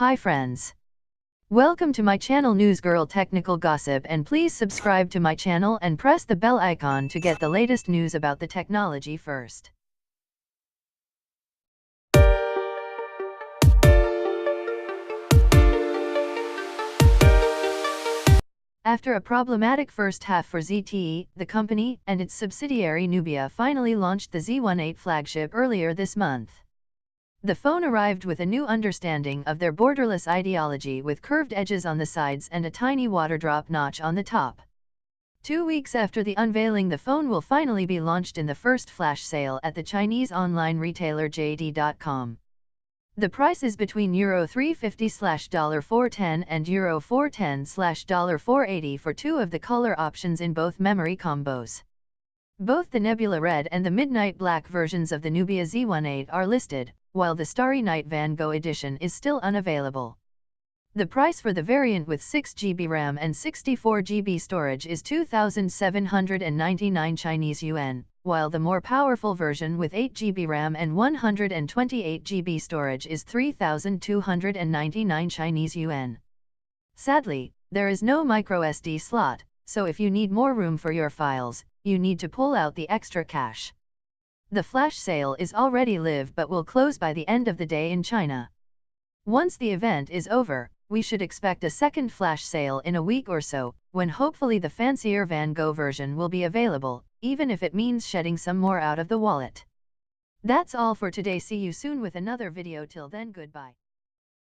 Hi friends. Welcome to my channel Newsgirl Technical Gossip, and please subscribe to my channel and press the bell icon to get the latest news about the technology first. After a problematic first half for ZTE, the company and its subsidiary Nubia finally launched the Z18 flagship earlier this month. The phone arrived with a new understanding of their borderless ideology, with curved edges on the sides and a tiny Waterdrop notch on the top. 2 weeks after the unveiling, the phone will finally be launched in the first flash sale at the Chinese online retailer JD.com. The price is between €350/$410 and €410/$480 for two of the color options in both memory combos. Both the Nebula Red and the Midnight Black versions of the Nubia Z18 are listed, while the Starry Night Van Gogh edition is still unavailable. The price for the variant with 6GB RAM and 64GB storage is 2,799 Chinese yuan, while the more powerful version with 8GB RAM and 128GB storage is 3,299 Chinese yuan. Sadly, there is no microSD slot, so if you need more room for your files, you need to pull out the extra cash. The flash sale is already live but will close by the end of the day in China. Once the event is over, we should expect a second flash sale in a week or so, when hopefully the fancier Van Gogh version will be available, even if it means shedding some more out of the wallet. That's all for today. See you soon with another video. Till then, goodbye.